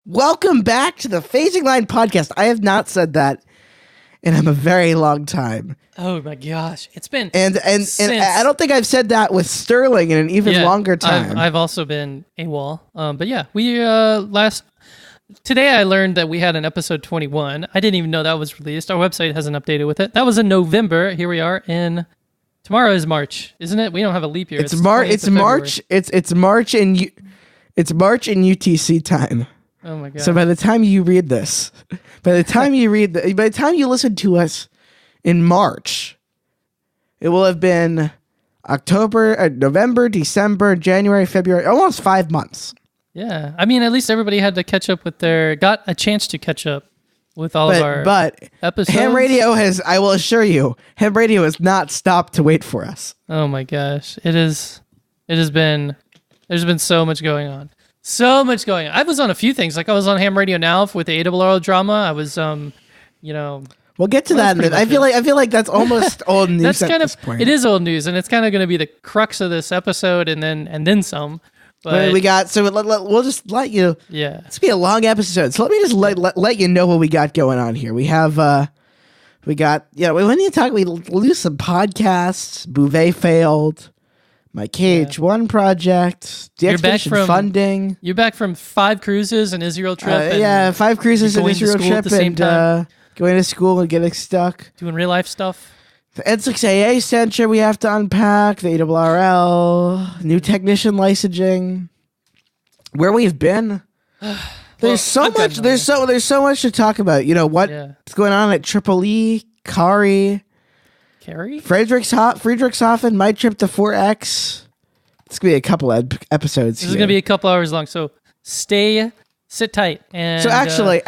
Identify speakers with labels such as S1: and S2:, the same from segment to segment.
S1: Welcome back to the Phasing Line podcast. I have not said that in a very long time.
S2: Oh my gosh, it's been
S1: and I don't think I've said that with Sterling in an even longer time.
S2: I've also been AWOL. But yeah, we today I learned that we had an episode 21. I didn't even know that was released. Our website hasn't updated with it. That was in November. Here we are in tomorrow is March, isn't it? We don't have a leap year.
S1: It's March. It's March in UTC time.
S2: Oh my god!
S1: So by the time you read this, by the time you listen to us in March, it will have been October, November, December, January, February, almost 5 months.
S2: Yeah, I mean, at least everybody had to catch up with got a chance to catch up with all of our episodes.
S1: Ham Radio has, I will assure you, Ham Radio has not stopped to wait for us.
S2: Oh my gosh, there's been so much going on. So much going on. I was on a few things. Like I was on HamRadioNow with the ARRL drama. I was, we'll
S1: get to that in a minute. I feel like that's almost old news
S2: that's
S1: at
S2: kind
S1: this
S2: of,
S1: point.
S2: It is old news, and it's kind of going to be the crux of this episode, and then some. But
S1: we got, so we'll just let you.
S2: Yeah,
S1: it's be a long episode. So let me just let you know what we got going on here. We have, we need to talk. We'll do some podcasts. Bouvet failed. My KH1 project, the expedition funding.
S2: You're back from 5 cruises and Israel trip.
S1: 5 cruises and Israel trip and going to school and getting stuck.
S2: Doing real life stuff.
S1: The N6AA censure we have to unpack. The ARRL, new technician licensing. Where we've been. There's so much. There's so much to talk about. You know what's going on at Triple E, Kari. Friedrichshafen, my trip to 4X. It's going to be a couple episodes.
S2: This is going to be a couple hours long, so sit tight. And
S1: so actually,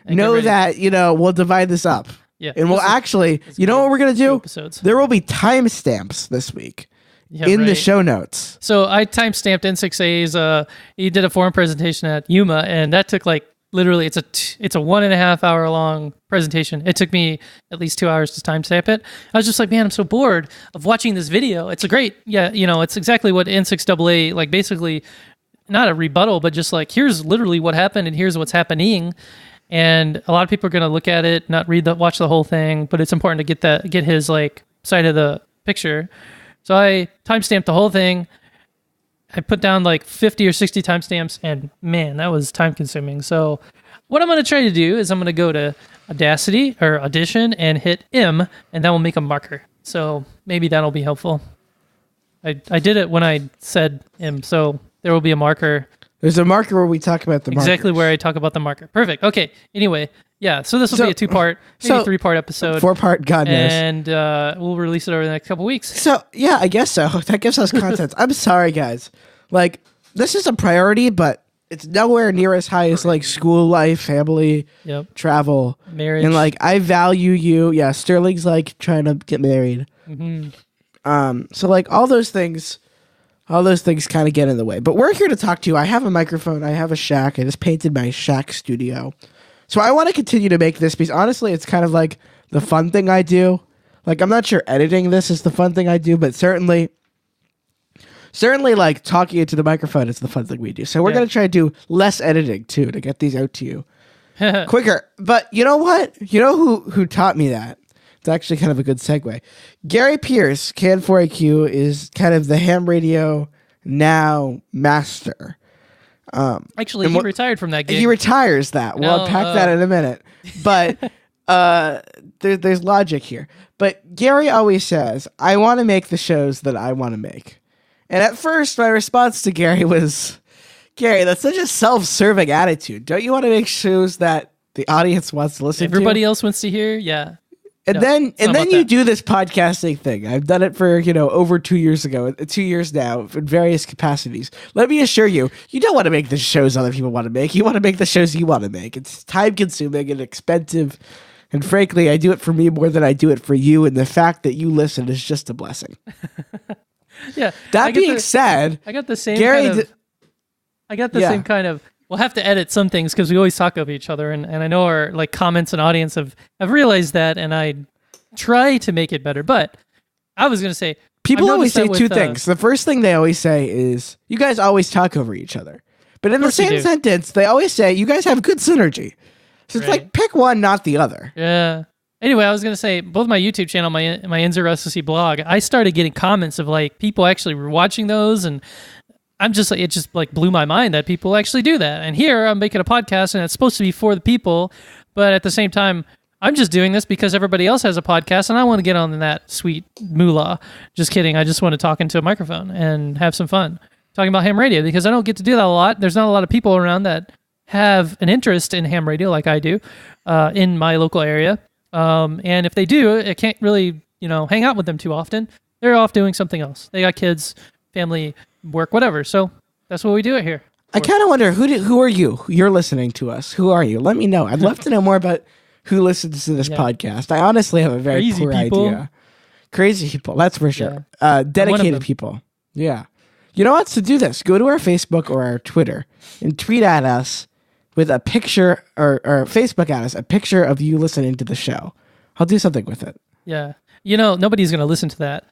S1: know that, we'll divide this up.
S2: Yeah.
S1: And we'll actually, you know what we're going to do?
S2: Episodes.
S1: There will be timestamps this week in the show notes.
S2: So I timestamped N6A's, he did a forum presentation at Yuma, and that took literally, it's a 1.5 hour long presentation. It took me at least 2 hours to timestamp it. I was just like, man, I'm so bored of watching this video. It's it's exactly what N6AA, basically not a rebuttal, but just here's literally what happened and here's what's happening. And a lot of people are going to look at it, not watch the whole thing, but it's important to get his side of the picture. So I timestamped the whole thing. I put down 50 or 60 timestamps, and man, that was time consuming. So what I'm going to try to do is I'm going to go to Audacity or Audition and hit M, and that will make a marker. So maybe that'll be helpful. I did it when I said M, so there will be a marker.
S1: There's a marker where we talk about the marker.
S2: Exactly where I talk about the marker. Perfect. Okay. Anyway, yeah. So this will be a 2-part, maybe 3-part episode.
S1: 4-part, God knows.
S2: And we'll release it over the next couple weeks.
S1: So yeah, I guess so. That gives us content. I'm sorry, guys. This is a priority, but it's nowhere near as high as school life, family, travel,
S2: marriage,
S1: and I value you. Yeah, Sterling's trying to get married. Mm-hmm. So all those things kind of get in the way. But we're here to talk to you. I have a microphone. I have a shack. I just painted my shack studio. So I want to continue to make this because honestly, it's kind of the fun thing I do. I'm not sure editing this is the fun thing I do, but certainly talking into the microphone is the fun thing we do. So we're going to try to do less editing too to get these out to you quicker. But you know what? You know who taught me that? It's actually kind of a good segue. Gary Pierce, Can4IQ, is kind of the Ham Radio Now master.
S2: Actually, he retired from that gig.
S1: He retires that. We'll unpack that in a minute. But there's logic here. But Gary always says, I want to make the shows that I want to make. And at first, my response to Gary was, Gary, that's such a self-serving attitude. Don't you want to make shows that the audience wants to listen to?
S2: Everybody else wants to hear? Yeah.
S1: And then you do this podcasting thing. I've done it for, over 2 years ago, 2 years now in various capacities. Let me assure you, you don't want to make the shows other people want to make. You want to make the shows you want to make. It's time consuming and expensive. And frankly, I do it for me more than I do it for you. And the fact that you listen is just a blessing.
S2: Yeah.
S1: That being said,
S2: I got the same
S1: Gary
S2: same kind of, we'll have to edit some things because we always talk over each other. And I know our comments and audience have realized that, and I try to make it better. But I was going to say,
S1: people always say two things. The first thing they always say is, you guys always talk over each other. But in the same sentence, they always say, you guys have good synergy. So it's like, pick one, not the other.
S2: Yeah. Anyway, I was going to say, both my YouTube channel, my N0SSC blog, I started getting comments of like people actually were watching those, and I'm just like, it just like blew my mind that people actually do that. And here I'm making a podcast and it's supposed to be for the people, but at the same time, I'm just doing this because everybody else has a podcast and I want to get on that sweet moolah. Just kidding. I just want to talk into a microphone and have some fun talking about ham radio because I don't get to do that a lot. There's not a lot of people around that have an interest in ham radio like I do in my local area. And if they do, I can't really, hang out with them too often. They're off doing something else. They got kids, family, work, whatever. So that's what we do it here.
S1: I kind of wonder, who are you? You're listening to us. Who are you? Let me know. I'd love to know more about who listens to this podcast. I honestly have a very
S2: crazy
S1: poor
S2: people.
S1: idea. Crazy people, that's for sure. Dedicated people. Yeah. You know what? So do this. Go to our Facebook or our Twitter and tweet at us with a picture, or Facebook at us, a picture of you listening to the show. I'll do something with it.
S2: Yeah. Nobody's going to listen to that.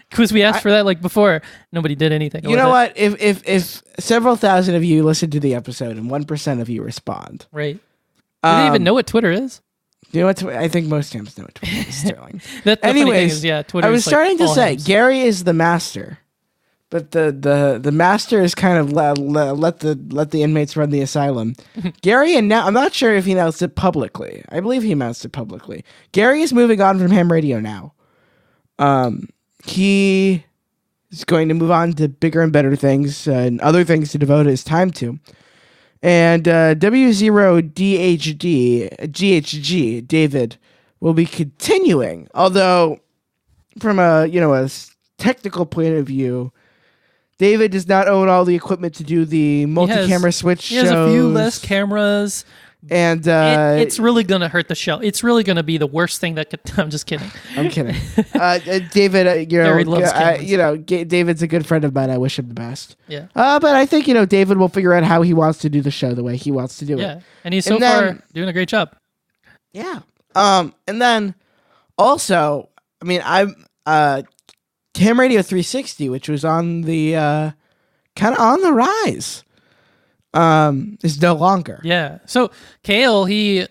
S2: Because we asked for that like before. Nobody did anything.
S1: You know what? If several thousand of you listen to the episode and 1% of you respond.
S2: Right. Do they even know what Twitter is?
S1: You know what? I think most hams know what Twitter is, Sterling.
S2: Anyways, Twitter
S1: I was starting to say, Gary is the master. But the master is kind of let the inmates run the asylum. Gary, and now I'm not sure if he announced it publicly. I believe he announced it publicly. Gary is moving on from Ham Radio Now. He is going to move on to bigger and better things and other things to devote his time to. And W0DHG David will be continuing, although from a technical point of view, David does not own all the equipment to do the multi-camera switch shows.
S2: He has a few less cameras.
S1: And
S2: it's really going to hurt the show. It's really going to be the worst thing that could... I'm just kidding.
S1: I'm kidding. David, David's a good friend of mine. I wish him the best.
S2: Yeah.
S1: But I think, David will figure out how he wants to do the show the way he wants to do it.
S2: Yeah. And he's far doing a great job.
S1: Yeah. And then also, I'm Ham Radio 360, which was on the kind of on the rise. Is no longer.
S2: Yeah. So Kale, he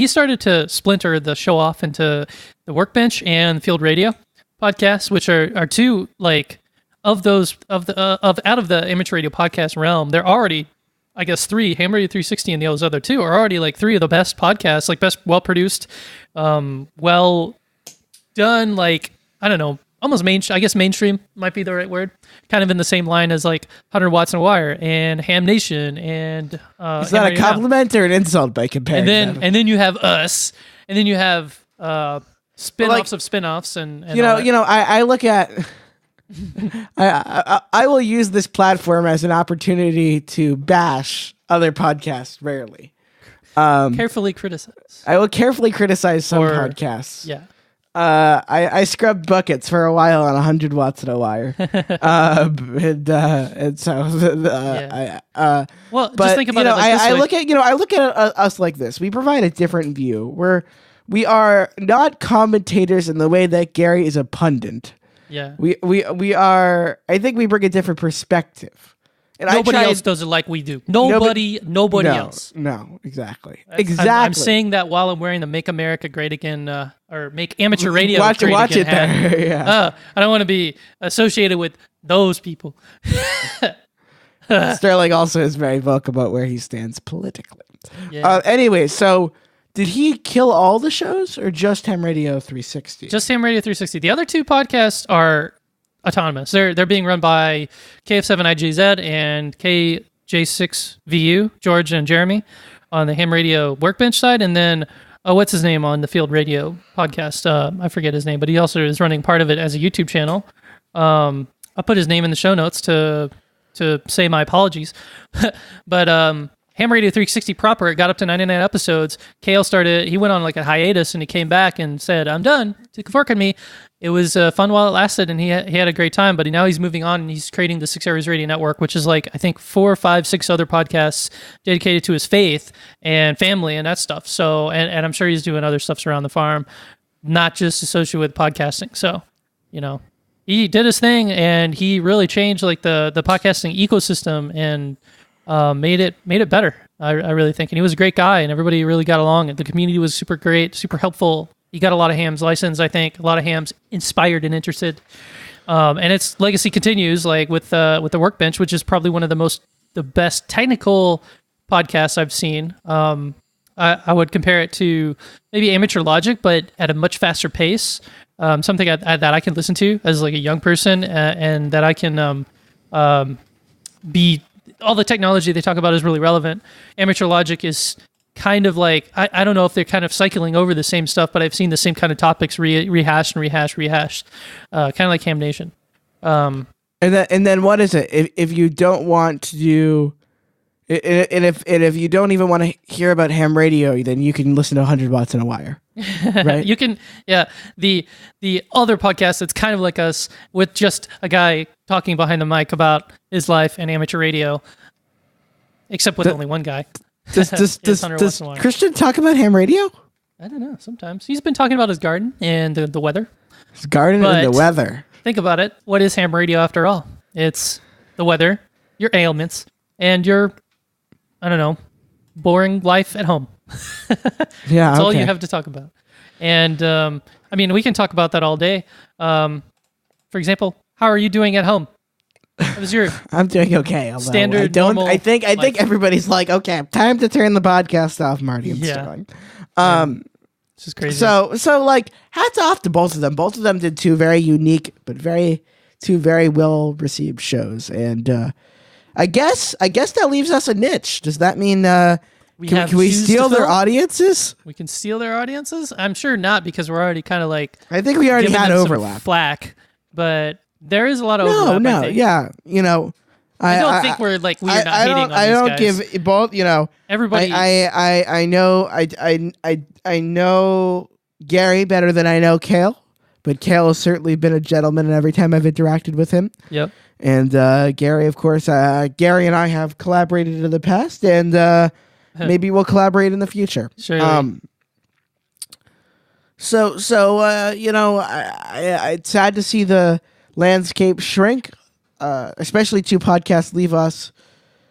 S2: started to splinter the show off into the Workbench and Field Radio podcasts, which are two like of those out of the amateur radio podcast realm. They're already, I guess, three. Ham Radio 360 and those other two are already like three of the best podcasts, like best, well produced, well done. Like I don't know. Almost mainstream might be the right word. Kind of in the same line as like 100 Watts and a Wire and Ham Nation and
S1: is that a compliment or an insult by comparing?
S2: And then you have us, and then you have spin-offs of spin-offs and
S1: I look at I will use this platform as an opportunity to bash other podcasts rarely.
S2: Carefully criticize.
S1: I will carefully criticize some podcasts.
S2: Yeah.
S1: I scrubbed buckets for a while on 100 Watts and a Wire. And so,
S2: just think about it like this way.
S1: I look at us like this. We provide a different view. We are not commentators in the way that Gary is a pundit.
S2: Yeah.
S1: We are, I think we bring a different perspective. And
S2: nobody else does it like we do. Nobody else.
S1: No, exactly.
S2: I'm saying that while I'm wearing the Make America Great Again, or Make Amateur Radio Great Again
S1: hat. There. Yeah.
S2: I don't want to be associated with those people.
S1: Sterling also is very vocal about where he stands politically.
S2: Yeah.
S1: Anyway, so did he kill all the shows or just Ham Radio 360?
S2: Just Ham Radio 360. The other two podcasts are autonomous. They're being run by KF7IGZ and KJ6VU, George and Jeremy, on the Ham Radio Workbench side, and then what's his name on the Field Radio podcast? I forget his name, but he also is running part of it as a YouTube channel. I'll put his name in the show notes to say my apologies. But Ham Radio 360 proper, it got up to 99 episodes. Kale he went on like a hiatus, and he came back and said, I'm done. Took a fork in me. It was fun while it lasted, and he had a great time, but now he's moving on, and he's creating the 6 Areas Radio Network, which is like, I think 4, 5, 6 other podcasts dedicated to his faith and family and that stuff. So, and I'm sure he's doing other stuffs around the farm, not just associated with podcasting. So, he did his thing, and he really changed like the podcasting ecosystem and made it better. I really think, and he was a great guy, and everybody really got along, and the community was super great, super helpful. He got a lot of hams licensed, I think, a lot of hams inspired and interested, and its legacy continues, like with the Workbench, which is probably one of the best technical podcasts I've seen. I would compare it to maybe Amateur Logic, but at a much faster pace. Something that I can listen to as like a young person, and that I can be. All the technology they talk about is really relevant. Amateur Logic is kind of like, I don't know if they're kind of cycling over the same stuff, but I've seen the same kind of topics rehashed, kind of like Ham Nation.
S1: And then what is it? If you don't want to do, and if you don't even want to hear about ham radio, then you can listen to 100 Watts in a Wire. Right?
S2: You can, yeah. The other podcast that's kind of like us, with just a guy talking behind the mic about his life and amateur radio, except with only one guy.
S1: Does Christian talk about ham radio?
S2: I don't know. Sometimes he's been talking about his garden and the weather.
S1: His garden and the weather.
S2: Think about it. What is ham radio after all? It's the weather, your ailments, and your, I don't know, boring life at home.
S1: Yeah,
S2: that's all you have to talk about. And I mean, we can talk about that all day. For example, how are you doing at home? How was your
S1: I'm doing okay.
S2: Standard.
S1: I think everybody's like, okay, time to turn the podcast off, Marty. And Sterling.
S2: This is crazy.
S1: So like, hats off to both of them. Both of them did two very unique, but two very well received shows. And I guess that leaves us a niche. Does that mean can we steal their audiences?
S2: We can steal their audiences? I'm sure not, because we're already kind of like,
S1: I think we already had overlap.
S2: Flack, but there is a lot of overlap.
S1: No, yeah, you know,
S2: I don't think we're like we're not hating on these guys. I don't
S1: give both. You know,
S2: everybody.
S1: I know Gary better than I know Kale, but Kale has certainly been a gentleman, and every time I've interacted with him. Yep. And Gary, of course, Gary and I have collaborated in the past, and maybe we'll collaborate in the future.
S2: Sure.
S1: So you know, it's sad to see the landscape shrink, especially two podcasts leave us.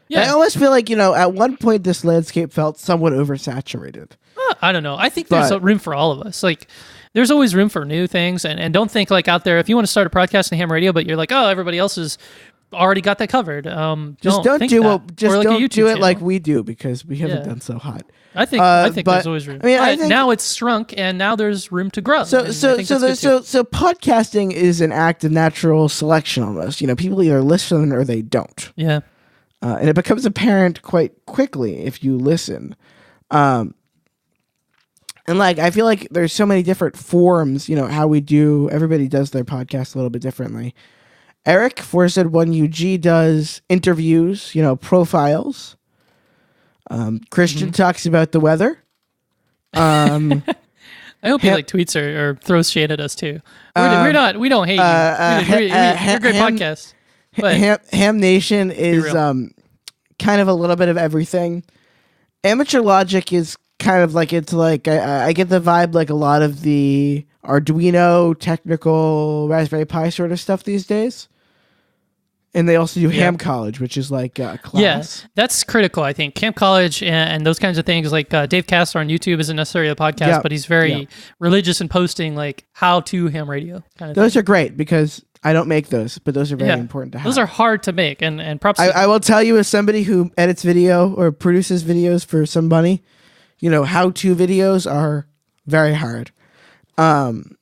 S1: Yeah. I always feel like, you know, at one point this landscape felt somewhat oversaturated.
S2: I don't know. I think there's room for all of us. Like, there's always room for new things, and don't think like out there, if you want to start a podcast in ham radio, but you're like, oh, everybody else has already got that covered.
S1: Just don't do it like we do, because we haven't done so hot.
S2: I think there's always room. I think now it's shrunk, and now there's room to grow.
S1: So podcasting is an act of natural selection almost. You know, people either listen or they don't.
S2: Yeah.
S1: And it becomes apparent quite quickly if you listen. And like, I feel like there's so many different forms, you know, everybody does their podcast a little bit differently. Eric, 4Z1UG, does interviews, you know, profiles. Christian talks about the weather. I
S2: hope he like tweets or throws shade at us too. We don't hate you. We're a great podcast. But
S1: Ham Nation is kind of a little bit of everything. Amateur Logic is kind of like, it's like, I get the vibe like a lot of the Arduino, technical, Raspberry Pi sort of stuff these days. And they also do Ham College, which is like a class.
S2: Yeah, that's critical, I think. Ham College and those kinds of things, like Dave Castor on YouTube isn't necessarily a podcast, but he's very religious in posting like how to ham radio. Kind of
S1: those are great, because I don't make those, but those are very important to have.
S2: Those are hard to make, and props.
S1: I will tell you, as somebody who edits video or produces videos for some money, you know, how-to videos are very hard. And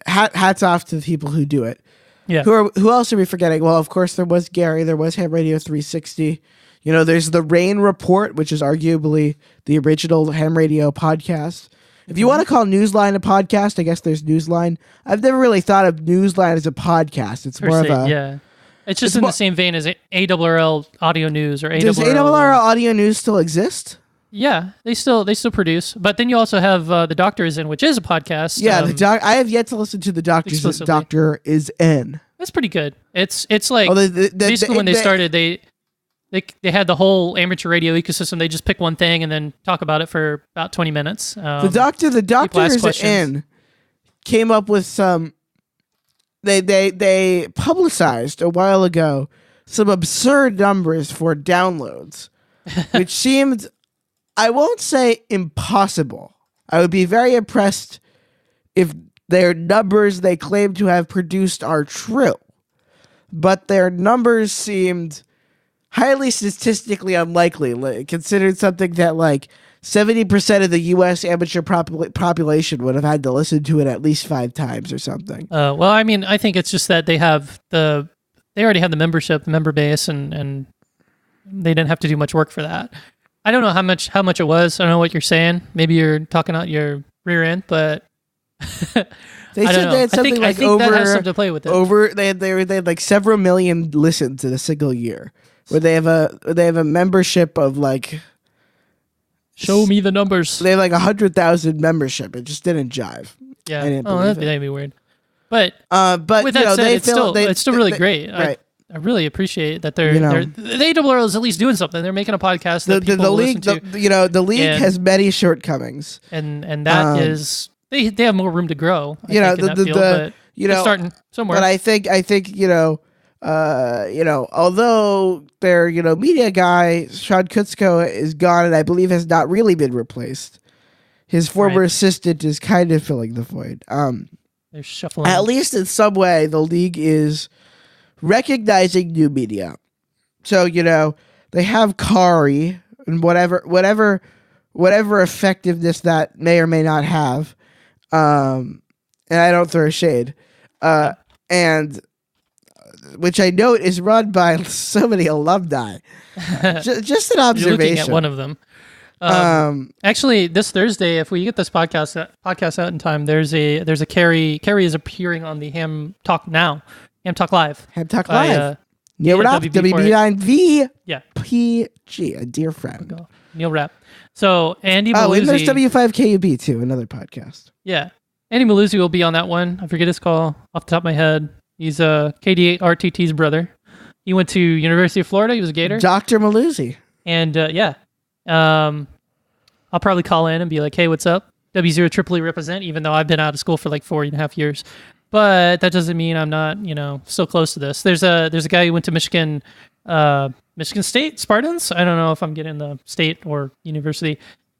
S1: hats off to the people who do it. Yeah. Who else are we forgetting? Well, of course, there was Gary. There was Ham Radio 360. You know, there's the Rain Report, which is arguably the original Ham Radio podcast. If you want to call Newsline a podcast, I guess there's Newsline. I've never really thought of Newsline as a podcast. It's more of a...
S2: Yeah. It's just in the same vein as ARRL Audio News or ARRL.
S1: Does ARRL Audio News still exist?
S2: Yeah, they still produce. But then you also have The Doctor Is In, which is a podcast.
S1: Yeah, I have yet to listen to The Doctor Is In.
S2: That's pretty good. It's like basically when they started, they had the whole amateur radio ecosystem. They just pick one thing and then talk about it for about 20 minutes.
S1: The Doctor Is In came up with some they publicized a while ago some absurd numbers for downloads, which seemed, I won't say impossible. I would be very impressed if their numbers they claim to have produced are true. But their numbers seemed highly statistically unlikely, considered something that 70% of the U.S. amateur population would have had to listen to it at least 5 times or something.
S2: Well, I mean, I think it's just that they already have the member base, and they didn't have to do much work for that. I don't know how much it was. I don't know what you're saying. Maybe you're talking out your rear end, but
S1: they said they had something
S2: I think that has something to play with it.
S1: They had several million listens in a single year, where they have a membership of
S2: Show me the numbers.
S1: They have 100,000 membership. It just didn't jive.
S2: Yeah.
S1: I didn't believe
S2: that'd be weird. But
S1: with
S2: that said, it's still really great.
S1: Right.
S2: I really appreciate that the ARRL is at least doing something. They're making a podcast that people
S1: league,
S2: listen to.
S1: The league has many shortcongings,
S2: and that is they have more room to grow.
S1: They're
S2: starting somewhere.
S1: But I think although their media guy Sean Kutzko is gone, and I believe has not really been replaced, his former assistant is kind of filling the void.
S2: They're shuffling.
S1: At least in some way, the league is recognizing new media. So, they have Kari and whatever effectiveness that may or may not have. And I don't throw shade. And which I note is run by so many alumni. Just an observation.
S2: You're looking at one of them. Actually, this Thursday, if we get this podcast out in time, there's a Carrie is appearing on the Ham Talk Live.
S1: Neil Rapp, WB9V.
S2: Yeah.
S1: PG, a dear friend.
S2: Neil Rapp. So Andy Maluzzi.
S1: Oh, and there's W5KUB too, another podcast.
S2: Yeah. Andy Maluzzi will be on that one. I forget his call off the top of my head. He's KD8 RTT's brother. He went to University of Florida. He was a Gator.
S1: Dr. Maluzzi.
S2: And I'll probably call in and be like, hey, what's up? W0 Tripoli represent, even though I've been out of school for 4.5 years. But that doesn't mean I'm not, still close to this. There's a guy who went to Michigan State Spartans. I don't know if I'm getting the state or university.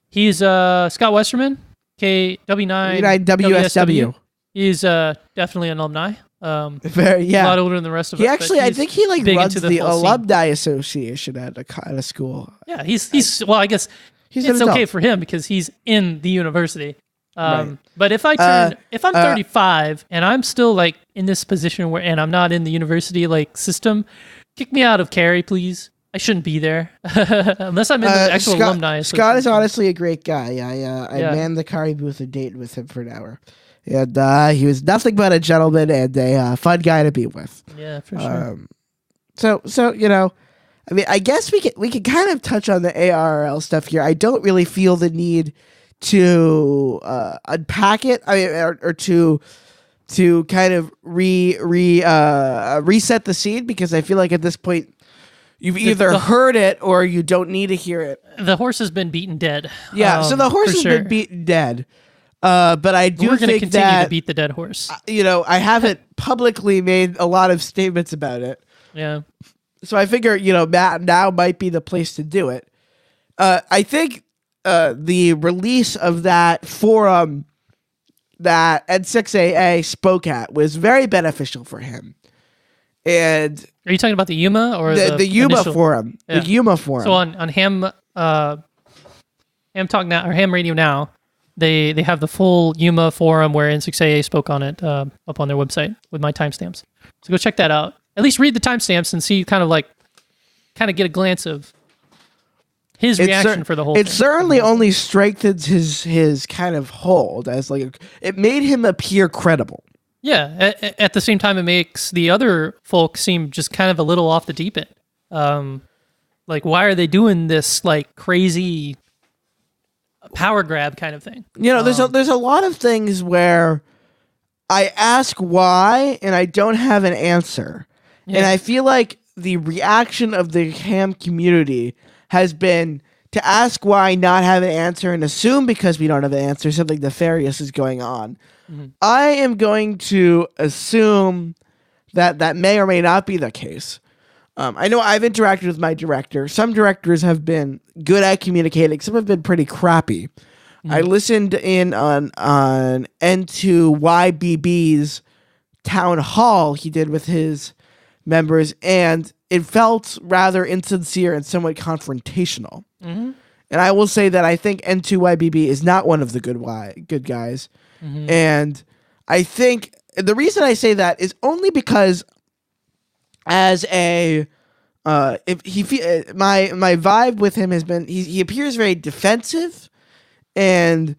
S2: He's Scott Westerman, KW9
S1: WSW.
S2: He's definitely an alumni.
S1: A lot
S2: older than the rest of
S1: us.
S2: I
S1: think he runs the alumni association at a school.
S2: Yeah, he's well, I guess it's okay for him because he's in the university. Right. But if I'm 35 and I'm still in this position and I'm not in the university system, kick me out of Cary, please. I shouldn't be there unless I'm in the actual alumni association.
S1: Scott is honestly a great guy. I manned the Cary booth and dated with him for an hour. And he was nothing but a gentleman and a fun guy to be with.
S2: Yeah, for sure.
S1: So I mean, I guess we can kind of touch on the ARRL stuff here. I don't really feel the need to unpack it. I mean, or to kind of reset the scene, because I feel like at this point you've either heard it or you don't need to hear it.
S2: The horse has been beaten dead.
S1: Yeah, so the horse has been beaten dead. But I do think that we're going to
S2: continue to beat the dead horse.
S1: I haven't publicly made a lot of statements about it.
S2: Yeah.
S1: So I figure, Matt now might be the place to do it. I think the release of that forum that N6AA spoke at was very beneficial for him. And
S2: are you talking about the Yuma or
S1: the Yuma forum? Yeah. The Yuma forum.
S2: So on Ham Talk Now or Ham Radio Now, they have the full Yuma forum where N6AA spoke on it up on their website with my timestamps. So go check that out. At least read the timestamps and see kind of get a glance of his reaction for the whole thing.
S1: It certainly only strengthens his kind of hold as it made him appear credible.
S2: Yeah. At the same time, it makes the other folk seem just kind of a little off the deep end. Why are they doing this crazy power grab kind of thing?
S1: There's a lot of things where I ask why and I don't have an answer. Yeah. And I feel like the reaction of the ham community has been to ask why, not have an answer, and assume because we don't have an answer something nefarious is going on. I am going to assume that that may or may not be the case. I know I've interacted with my director. Some directors have been good at communicating. Some have been pretty crappy. I listened in on N2YBB's town hall he did with his members, and it felt rather insincere and somewhat confrontational. And I will say that I think N2YBB is not one of the good guys. And I think the reason I say that is only because as a if he my vibe with him has been he appears very defensive, and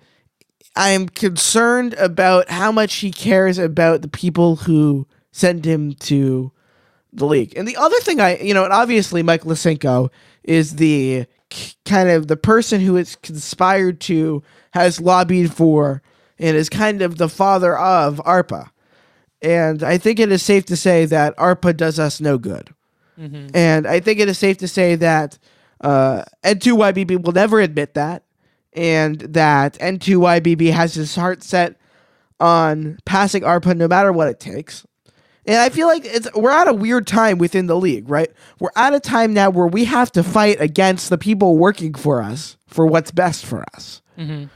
S1: I am concerned about how much he cares about the people who send him to the league. And the other thing and obviously Mike Lisenko is the kind of the person who is conspired to, has lobbied for, and is kind of the father of ARPA. And I think it is safe to say that ARPA does us no good. And I think it is safe to say that N2YBB will never admit that, and that N2YBB has his heart set on passing ARPA no matter what it takes. And I feel like we're at a weird time within the league, right? We're at a time now where we have to fight against the people working for us for what's best for us.
S2: And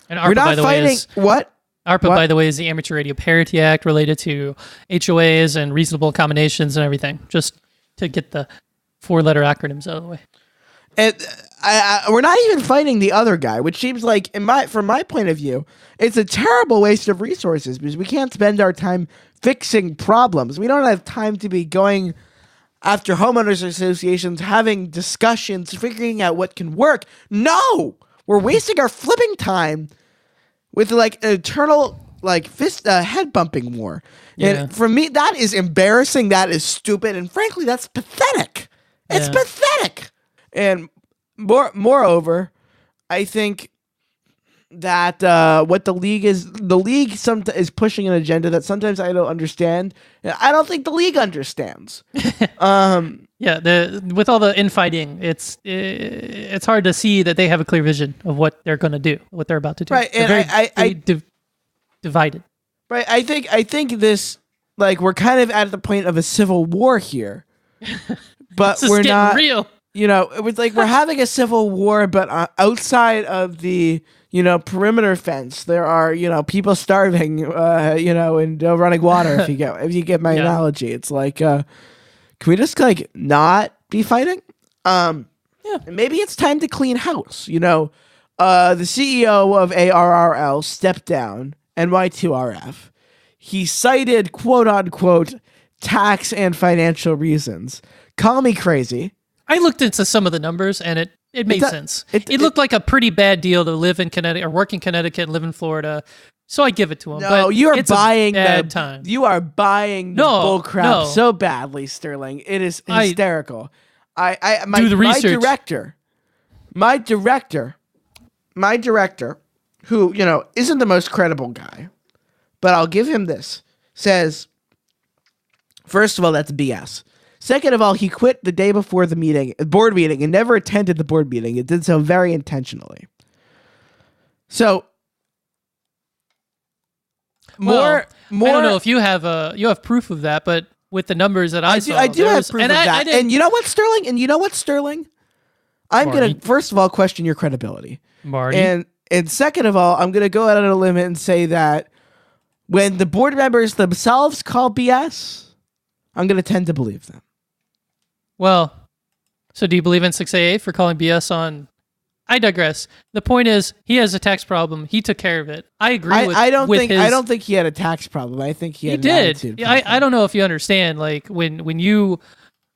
S2: ARPA,
S1: we're not
S2: by the
S1: fighting
S2: way, is
S1: what?
S2: ARPA, by the way, is the Amateur Radio Parity Act related to HOAs and reasonable accommodations and everything. Just to get the 4-letter acronyms out of the way.
S1: And we're not even fighting the other guy, which seems like, from my point of view, it's a terrible waste of resources because we can't spend our time fixing problems. We don't have time to be going after homeowners associations, having discussions, figuring out what can work. No! We're wasting our flipping time with an eternal head bumping war.
S2: Yeah.
S1: And for me, that is embarrassing. That is stupid. And frankly, that's pathetic. It's pathetic. And moreover, I think that what the league is pushing an agenda that sometimes I don't understand. I don't think the league understands.
S2: With all the infighting, it's hard to see that they have a clear vision of what they're going to do, what they're about to do.
S1: Right, and
S2: divided.
S1: Right, I think this, we're kind of at the point of a civil war here, but we're not
S2: real.
S1: It was like we're having a civil war, but outside of the perimeter fence, there are people starving, and running water. If you get my analogy, it's like, can we just not be fighting? Maybe it's time to clean house. The CEO of ARRL stepped down. NY2RF. He cited quote unquote tax and financial reasons. Call me crazy.
S2: I looked into some of the numbers and it made sense. It looked like a pretty bad deal to live in Connecticut or work in Connecticut and live in Florida. So I give it to him.
S1: No,
S2: but
S1: you are
S2: it's
S1: buying
S2: a bad time.
S1: You are buying the bullcrap so badly, Sterling. It is hysterical.
S2: Do the research.
S1: My director, who, isn't the most credible guy, but I'll give him this, says, first of all, that's BS. Second of all, he quit the day before the board meeting, and never attended the board meeting. It did so very intentionally. So,
S2: I don't know if you have proof of that, but with the numbers that I saw,
S1: I do have proof of that. And you know what, Sterling? I'm going to, first of all, question your credibility.
S2: Marty.
S1: And second of all, I'm going to go out on a limb and say that when the board members themselves call BS, I'm going to tend to believe them.
S2: Well, so do you believe in 6AA for calling BS on... I digress. The point is, he has a tax problem. He took care of it. I agree
S1: I don't think he had a tax problem. I think he had an attitude problem.
S2: I don't know if you understand, when you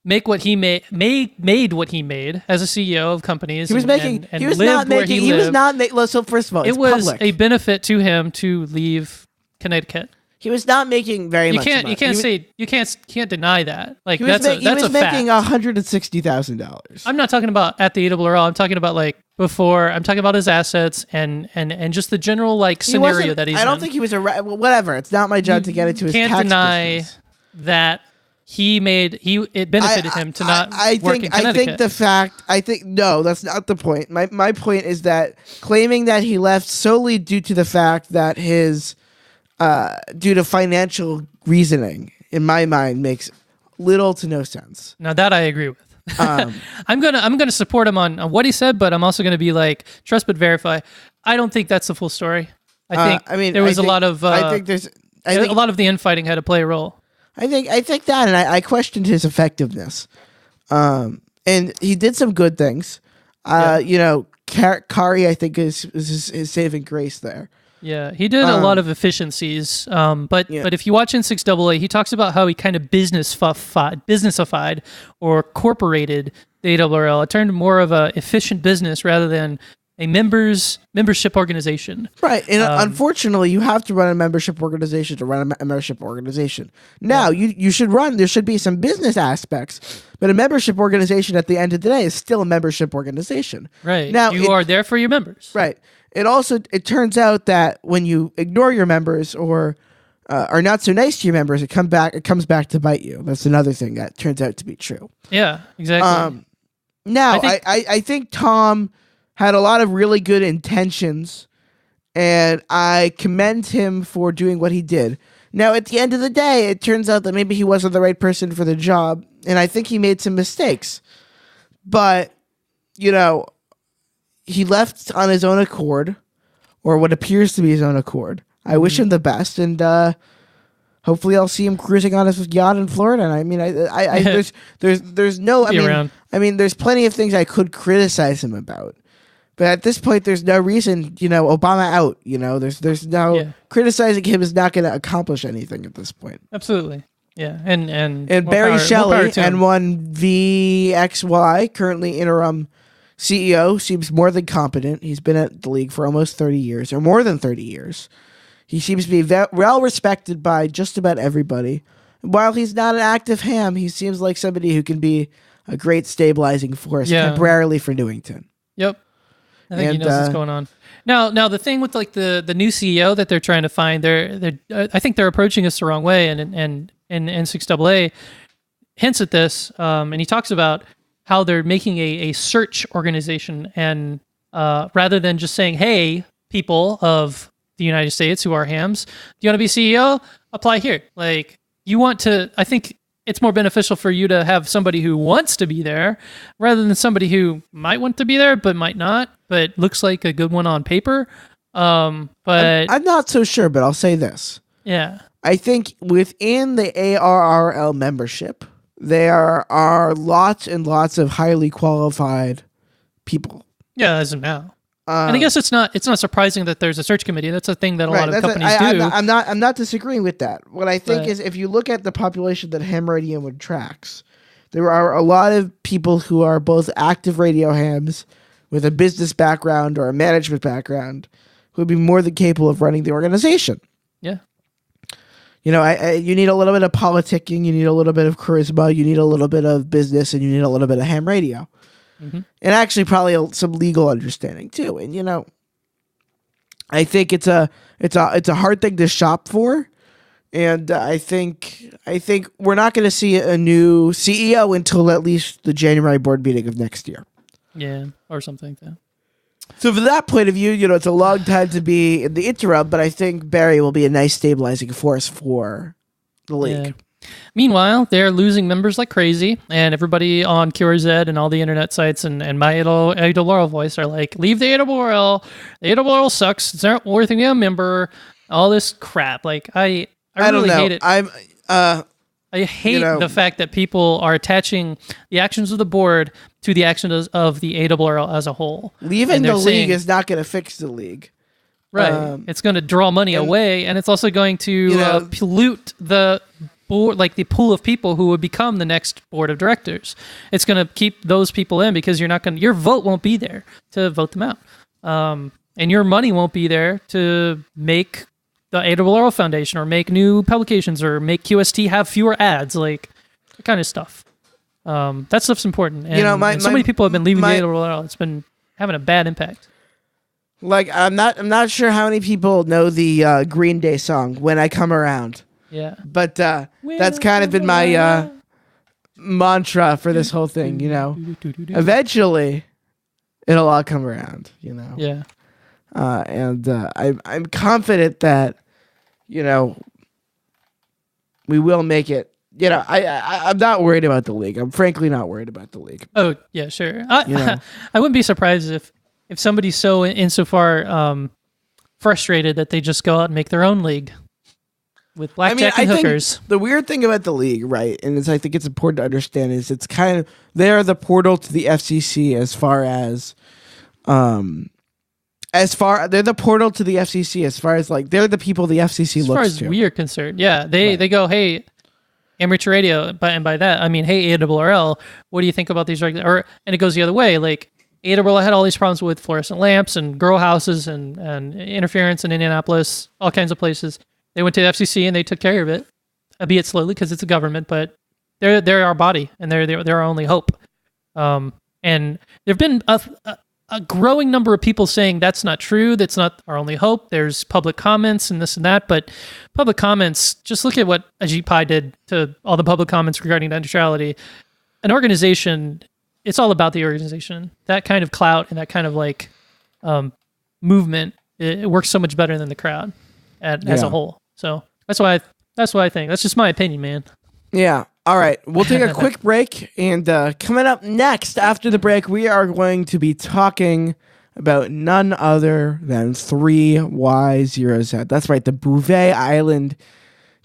S2: make what he made what he made as a CEO of companies. So first of all, it was a benefit to him to leave Connecticut.
S1: He was not making very much.
S2: You can't deny that. He
S1: was making $160,000.
S2: I'm not talking about at the ARRL. I'm talking about before. I'm talking about his assets and just the general scenario that he's in.
S1: I don't think he was whatever. It's not my job to get into his tax business.
S2: Can't deny that it benefited him to not work in Connecticut.
S1: No, that's not the point. My point is that claiming that he left solely due to the fact that due to financial reasoning, in my mind, makes little to no sense.
S2: Now that I agree with. I'm gonna support him on what he said, but I'm also gonna be like, trust but verify. I don't think that's the full story. I think there was a lot of the infighting had to play a role.
S1: I think that, and I questioned his effectiveness. And he did some good things. Kari, I think, is his saving grace there.
S2: Yeah, he did a lot of efficiencies. But if you watch N6AA, he talks about how he kind of businessified or corporated the ARRL. It turned more of a efficient business rather than a membership organization.
S1: Right, and unfortunately, you have to run a membership organization to run a membership organization. Now, you should run, there should be some business aspects, but a membership organization at the end of the day is still a membership organization.
S2: Right, now, you are there for your members.
S1: Right. It turns out that when you ignore your members or are not so nice to your members, it comes back to bite you. That's another thing that turns out to be true.
S2: Yeah, exactly.
S1: I think Tom had a lot of really good intentions, and I commend him for doing what he did. Now, at the end of the day, it turns out that maybe he wasn't the right person for the job, and I think he made some mistakes. But, he left on his own accord, or what appears to be his own accord. I wish him the best, and hopefully I'll see him cruising on his yacht in Florida. And I mean, there's plenty of things I could criticize him about. But at this point, there's no reason, Obama out, there's no criticizing him is not going to accomplish anything at this point.
S2: Absolutely. Yeah. And
S1: Barry Shelley, N1VXY, currently interim CEO, seems more than competent. He's been at the league for almost 30 years or more than 30 years. He seems to be well respected by just about everybody. While he's not an active ham, he seems like somebody who can be a great stabilizing force temporarily for Newington.
S2: Yep. I think he knows what's going on. Now the thing with like the new CEO that they're trying to find, I think they're approaching us the wrong way, and N6AA hints at this, and he talks about how they're making a search organization, and rather than just saying, "Hey, people of the United States who are hams, do you want to be CEO? Apply here." Like I think it's more beneficial for you to have somebody who wants to be there rather than somebody who might want to be there but might not, but looks like a good one on paper. But
S1: I'm not so sure, but I'll say this.
S2: Yeah.
S1: I think within the ARRL membership, there are lots and lots of highly qualified people.
S2: Yeah, as of now. And I guess it's not surprising that there's a search committee. That's a thing that a lot of companies do.
S1: I'm not disagreeing with that. What I think is, if you look at the population that ham radio tracks, there are a lot of people who are both active radio hams with a business background or a management background who would be more than capable of running the organization.
S2: Yeah.
S1: You need a little bit of politicking, you need a little bit of charisma, you need a little bit of business, and you need a little bit of ham radio. Mm-hmm. And actually probably some legal understanding too. And I think it's a hard thing to shop for, and I think we're not going to see a new CEO until at least the January board meeting of next year.
S2: Yeah, or something like that.
S1: So from that point of view, it's a long time to be in the interim, but I think Barry will be a nice stabilizing force for the league.
S2: Yeah. Meanwhile, they're losing members like crazy, and everybody on QRZ and all the internet sites and my ARRL voice are like, leave the ARRL. The ARRL sucks. It's not worth being a member. All this crap. Like, I really hate it. I hate the fact that people are attaching the actions of the board to the actions of the ARRL as a whole.
S1: Leaving the league is not going to fix the league.
S2: Right. It's going to draw money away, and it's also going to pollute the board, like the pool of people who would become the next board of directors. It's going to keep those people in because your vote won't be there to vote them out. And your money won't be there to make the ARRL Foundation or make new publications or make QST have fewer ads, like that kind of stuff. That stuff's important. And, so many people have been leaving the ARRL. It's been having a bad impact.
S1: Like, I'm not sure how many people know the Green Day song "When I Come Around."
S2: Yeah,
S1: but that's kind of been my mantra for this whole thing, Eventually, it'll all come around,
S2: Yeah.
S1: And I'm confident that, we will make it. I'm not worried about the league. I'm frankly not worried about the league.
S2: Oh, yeah, sure. I wouldn't be surprised if somebody's so insofar frustrated that they just go out and make their own league with blackjack and hookers.
S1: The weird thing about the league, right, and I think it's important to understand, is it's kind of, they're the portal to the FCC as far as they're the portal to the FCC as far as like they're the people the FCC looks to.
S2: As far as we are concerned, yeah, they go, hey, amateur radio, and by that I mean, hey, ARRL, what do you think about these and it goes the other way, like ARRL had all these problems with fluorescent lamps and grow houses and interference in Indianapolis, all kinds of places. They went to the FCC and they took care of it, albeit slowly because it's a government, but they're our body and they're our only hope. And there've been a growing number of people saying that's not true. That's not our only hope. There's public comments and this and that, but public comments, just look at what Ajit Pai did to all the public comments regarding net neutrality. An organization, it's all about the organization. That kind of clout and that kind of like movement, it works so much better than the crowd as a whole. So that's what I think. That's just my opinion, man.
S1: Yeah. All right. We'll take a quick break, and coming up next after the break, we are going to be talking about none other than 3Y0Z. That's right, the Bouvet Island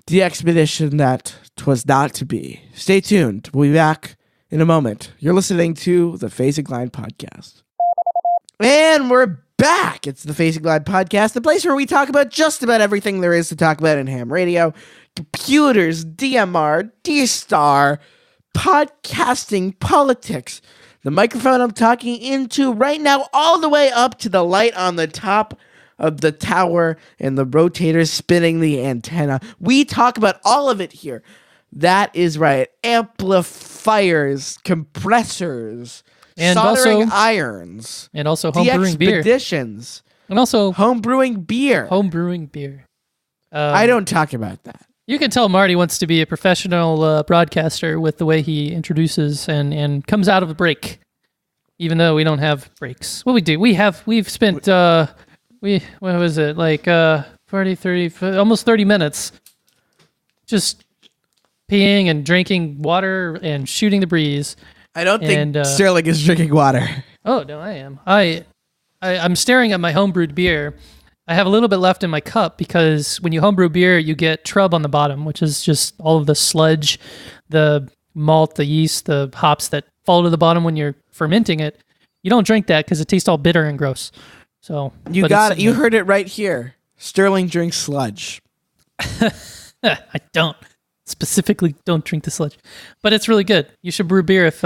S1: DXpedition that 'twas not to be. Stay tuned. We'll be back in a moment. You're listening to the Phasing Line Podcast. And we're back. It's the Phasing Line Podcast, the place where we talk about just about everything there is to talk about in ham radio. Computers, DMR, D-Star, podcasting, politics. The microphone I'm talking into right now, all the way up to the light on the top of the tower and the rotators spinning the antenna. We talk about all of it here. That is right. Amplifiers, compressors,
S2: and
S1: soldering
S2: also
S1: irons.
S2: And also homebrewing beer.
S1: Expeditions.
S2: And also
S1: homebrewing beer.
S2: Homebrewing beer.
S1: I don't talk about that.
S2: You can tell Marty wants to be a professional broadcaster with the way he introduces and comes out of a break, even though we don't have breaks. What we do, we've spent, what was it, like 40, 30, almost 30 minutes just peeing and drinking water and shooting the breeze.
S1: I don't think Sterling is drinking water.
S2: Oh, no, I am. I'm staring at my homebrewed beer. I have a little bit left in my cup because when you homebrew beer, you get trub on the bottom, which is just all of the sludge, the malt, the yeast, the hops that fall to the bottom when you're fermenting it. You don't drink that because it tastes all bitter and gross. So
S1: you got it. You heard it right here. Sterling drinks sludge.
S2: I don't. Specifically, don't drink the sludge. But it's really good. You should brew beer if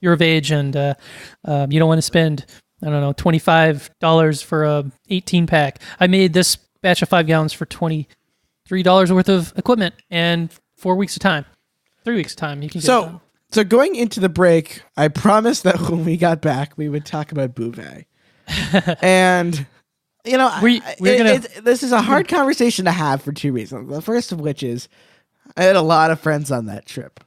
S2: you're of age and you don't want to spend, I don't know, $25 for a 18-pack. I made this batch of 5 gallons for $23 worth of equipment and 4 weeks of time. 3 weeks of time. You can get it done.
S1: So going into the break, I promised that when we got back, we would talk about Bouvet. And, this is a hard conversation to have for 2 reasons. The first of which is I had a lot of friends on that trip.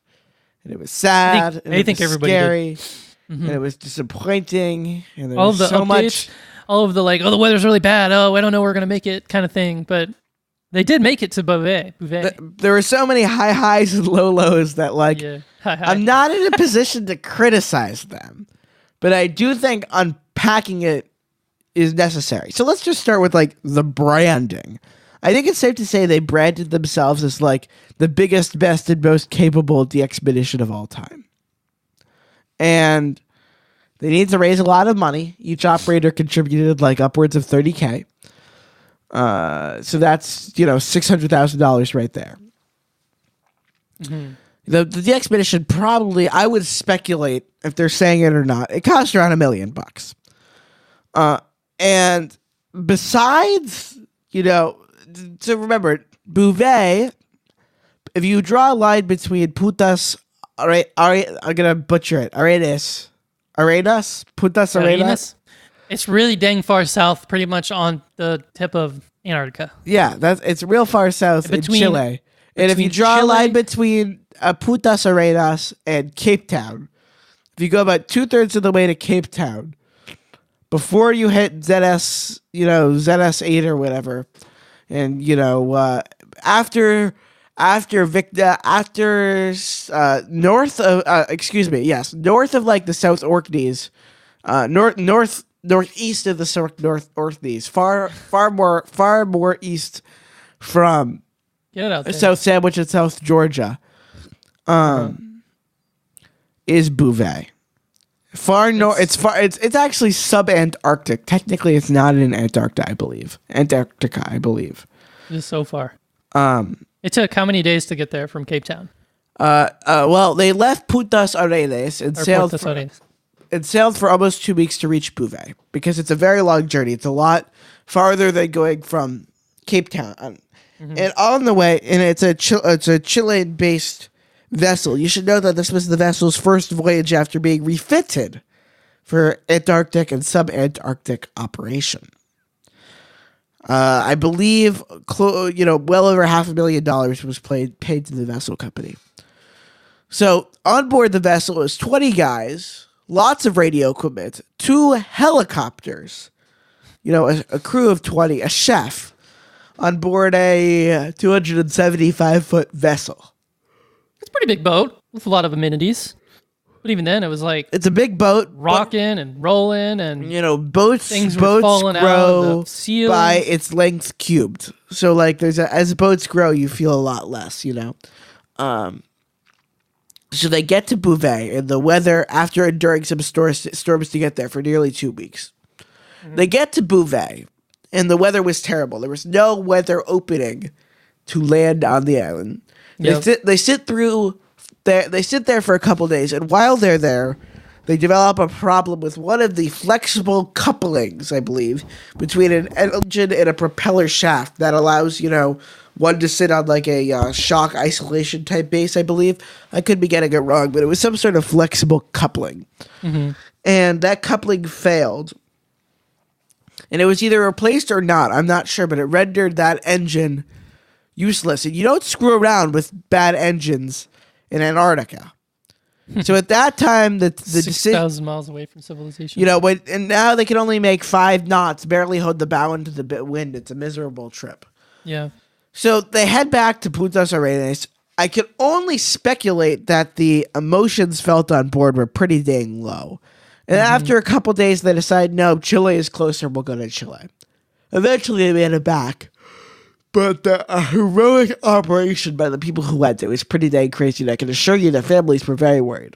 S1: And it was sad. I think everybody scary. Did. Mm-hmm. And it was disappointing. And there was so much.
S2: All of the like, the weather's really bad. Oh, I don't know we're going to make it kind of thing. But they did make it to Bouvet.
S1: There were so many high highs and low lows that I'm not in a position to criticize them. But I do think unpacking it is necessary. So let's just start with the branding. I think it's safe to say they branded themselves as the biggest, best, and most capable DXpedition of all time. And they need to raise a lot of money. Each operator contributed upwards of $30,000. So that's, $600,000 right there. Mm-hmm. The DXpedition probably, I would speculate if they're saying it or not, it cost around $1 million. And besides, so remember, Bouvet, if you draw a line between putas, I'm going to butcher it, Arenas, putas Arenas.
S2: It's really dang far south, pretty much on the tip of Antarctica.
S1: Yeah, it's real far south in Chile. And if you draw
S2: Chile-
S1: a line between Puntas Arenas and Cape Town, if you go about 2/3 of the way to Cape Town, before you hit ZS8 or whatever, and after north of north of like the South Orkneys, northeast of the North Orkneys, far more east from
S2: Get it out there.
S1: South Sandwich and South Georgia, is Bouvet. Far north. It's actually sub-Antarctic. Technically, it's not in Antarctica, I believe.
S2: Just so far. It took how many days to get there from Cape Town?
S1: Well, they left Puntas Arenas and sailed for almost 2 weeks to reach Bouvet because it's a very long journey. It's a lot farther than going from Cape Town. And on the way, and it's a Chilean-based vessel. You should know that this was the vessel's first voyage after being refitted for Antarctic and sub-Antarctic operation. I believe, well over $500,000 was paid to the vessel company. So on board the vessel is 20 guys, lots of radio equipment, 2 helicopters, a crew of 20, a chef on board a 275-foot vessel.
S2: It's a pretty big boat with a lot of amenities. But even then, it was like...
S1: It's a big boat.
S2: Rocking and rolling and...
S1: boats
S2: falling
S1: grow
S2: out, the
S1: by its length cubed. So, like, as boats grow, you feel a lot less, So they get to Bouvet, and the weather, after enduring some storms to get there for nearly 2 weeks. They get to Bouvet, and the weather was terrible. There was no weather opening to land on the island. Yep. They sit there for a couple days, and while they're there, they develop a problem with one of the flexible couplings, I believe, between an engine and a propeller shaft that allows, one to sit on like a shock isolation type base, I believe. I could be getting it wrong, but it was some sort of flexible coupling. And that coupling failed. And it was either replaced or not. I'm not sure, but it rendered that engine useless. And you don't screw around with bad engines in Antarctica. So at that time, the
S2: 6,000 miles away from civilization.
S1: And now they can only make 5 knots, barely hold the bow into the wind. It's a miserable trip.
S2: Yeah.
S1: So they head back to Puntas Arenas. I can only speculate that the emotions felt on board were pretty dang low. And after a couple days, they decide, no, Chile is closer, we'll go to Chile. Eventually, they made it back. But the heroic operation by the people who went, it was pretty dang crazy. And I can assure you the families were very worried.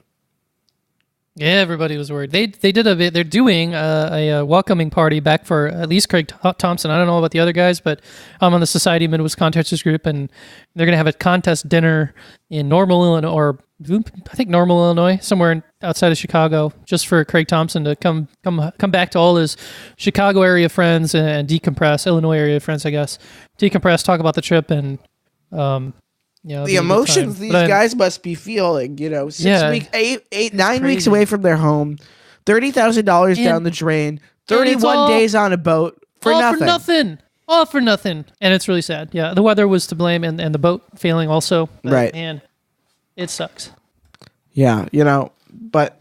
S2: Yeah, everybody was worried. They're doing a welcoming party back for at least Craig Thompson. I don't know about the other guys, but I'm on the Society of Midwest Contesters group, and they're going to have a contest dinner in Normal, Illinois, somewhere outside of Chicago, just for Craig Thompson to come back to all his Chicago area friends and decompress, Illinois area friends, I guess. Decompress, talk about the trip, and
S1: the emotions these guys must be feeling, 6 weeks, 9 weeks away from their home, $30,000 down the drain, 31 days on a boat for nothing.
S2: All for nothing. And it's really sad. Yeah, the weather was to blame and the boat failing also. But,
S1: right.
S2: Man, it sucks.
S1: Yeah, but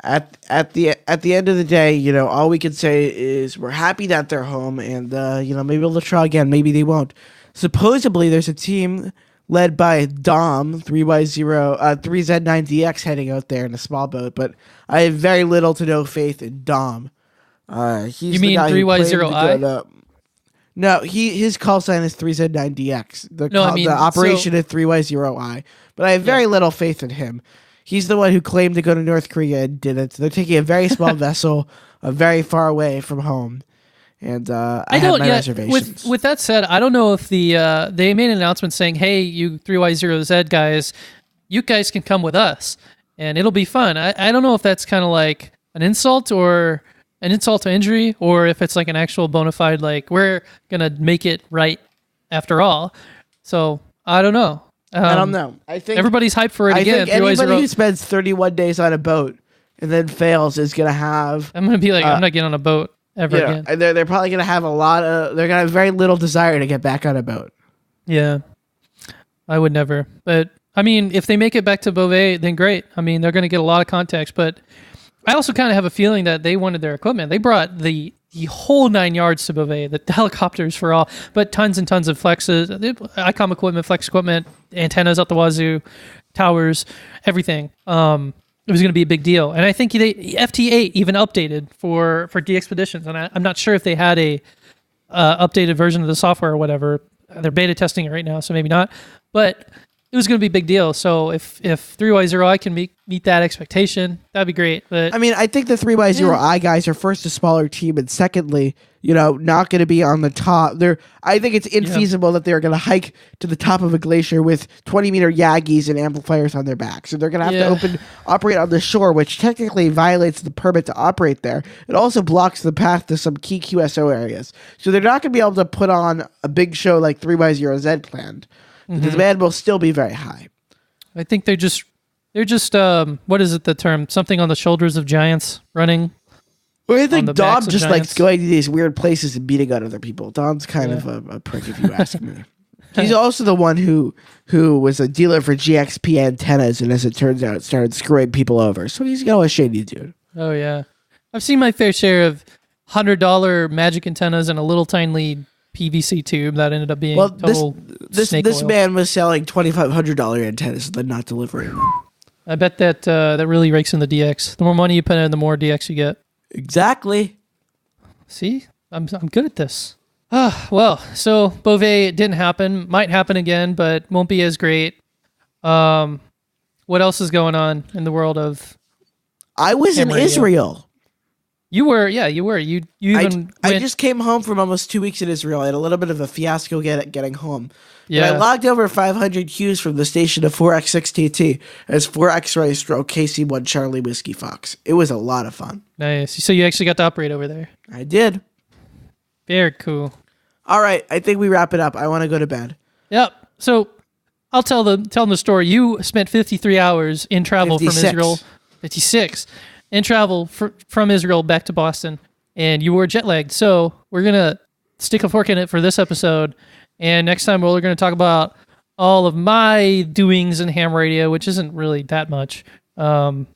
S1: at the end of the day, all we can say is we're happy that they're home, and maybe they'll try again, maybe they won't. Supposedly, there's a team led by Dom 3Z9DX heading out there in a small boat, but I have very little to no faith in Dom. He's
S2: you mean 3Y0I?
S1: No, his call sign is 3Z9DX. The operation is 3Y0I, but I have very little faith in him. He's the one who claimed to go to North Korea and didn't. They're taking a very small vessel, very far away from home. And I have my reservations.
S2: With that said, I don't know if they made an announcement saying, "Hey, you 3Y0Z guys, you guys can come with us, and it'll be fun." I don't know if that's kind of like an insult or an insult to injury, or if it's like an actual bona fide like we're gonna make it right after all. So I don't know.
S1: I don't know. I think
S2: everybody's hyped for it again.
S1: I think anybody who spends 31 days on a boat and then fails is gonna have.
S2: I'm gonna be like, I'm not getting on a boat ever again.
S1: And they're probably gonna have they're gonna have very little desire to get back on a boat.
S2: Yeah. I would never. But I mean, if they make it back to Bouvet, then great. I mean, they're going to get a lot of context. But I also kind of have a feeling that they wanted their equipment. They brought the whole 9 yards to Bouvet, the helicopters for all, but tons and tons of flexes, ICOM equipment, flex equipment, antennas out the wazoo, towers, everything. It was going to be a big deal. And I think FT8 even updated for DXpeditions. And I'm not sure if they had a updated version of the software or whatever. They're beta testing it right now, so maybe not. But it was going to be a big deal. So if 3Y0i can meet that expectation, that'd be great. But
S1: I mean, I think the 3Y0i guys are first a smaller team, and secondly, not going to be on the top. I think it's infeasible that they're going to hike to the top of a glacier with 20-meter Yagis and amplifiers on their backs. So they're going to have to operate on the shore, which technically violates the permit to operate there. It also blocks the path to some key QSO areas. So they're not going to be able to put on a big show like 3Y0Z planned. The demand will still be very high.
S2: I think they're just what is it, the term? Something on the shoulders of giants running.
S1: Well, I think Dom just likes going to these weird places and beating on other people. Dom's kind of a prick, if you ask me. He's also the one who was a dealer for GXP antennas, and as it turns out, started screwing people over. So he's a shady dude.
S2: Oh, yeah. I've seen my fair share of $100 magic antennas and a little tiny PVC tube that ended up being total snake
S1: this
S2: oil.
S1: man was selling $2,500 antennas and then not delivering them.
S2: I bet that really rakes in the DX. The more money you put in, the more DX you get.
S1: Exactly.
S2: See, I'm good at this. Well, so Bouvet didn't happen. Might happen again, but won't be as great. What else is going on in the world of?
S1: I was in Israel.
S2: You were. You even.
S1: I just came home from almost 2 weeks in Israel. I had a little bit of a fiasco getting home.
S2: Yeah.
S1: But I logged over 500 Qs from the station of 4X6TT as 4 X-ray stroke KC1 Charlie Whiskey Fox. It was a lot of fun.
S2: Nice. So you actually got to operate over there.
S1: I did.
S2: Very cool.
S1: All right. I think we wrap it up. I want to go to bed.
S2: Yep. So I'll tell them the story. You spent 53 hours in travel
S1: 56.
S2: from Israel. 56. In travel from Israel back to Boston, and you were jet lagged. So we're going to stick a fork in it for this episode, and next time we're going to talk about all of my doings in ham radio, which isn't really that much. I've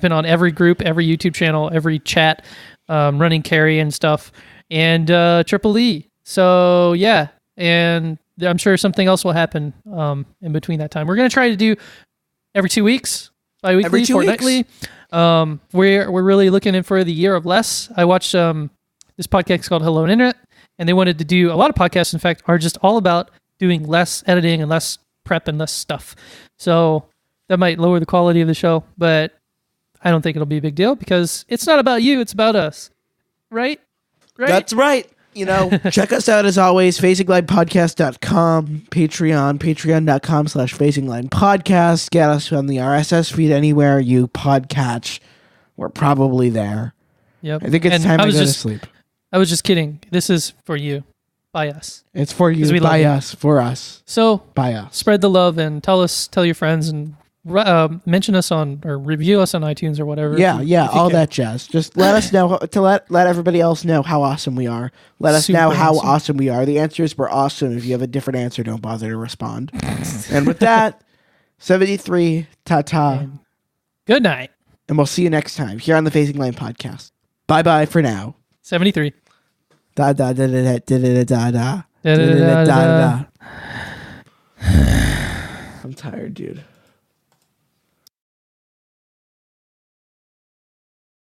S2: been on every group, every YouTube channel, every chat, running carry and stuff, and Triple E. So yeah, and I'm sure something else will happen in between that time. We're going to try to do every 2 weeks, bi-weekly, fortnightly. We're really looking in for the year of less. I watched this podcast called Hello Internet, and they wanted to do a lot of podcasts, in fact, are just all about doing less editing and less prep and less stuff. So that might lower the quality of the show, but I don't think it'll be a big deal because it's not about you, it's about us. Right?
S1: That's right. Check us out as always, facinglinepodcast.com, patreon.com/facinglinepodcast. Get us on the RSS feed anywhere you podcatch. We're probably there.
S2: Yep.
S1: I think it's time to go to sleep.
S2: I was just kidding. This is for you, by us.
S1: It's for you, by us, for us.
S2: So
S1: by us.
S2: Spread the love and tell your friends and mention us on or review us on iTunes or whatever.
S1: Yeah, all that jazz. Just let us know let everybody else know how awesome we are. Let us know how awesome we are. The answer is we're awesome. If you have a different answer, don't bother to respond. And with that, 73, ta-ta.
S2: Good night.
S1: And we'll see you next time here on the Facing Line podcast. Bye-bye for now.
S2: 73.
S1: Da da da da da da da da da da da da. I'm tired, dude.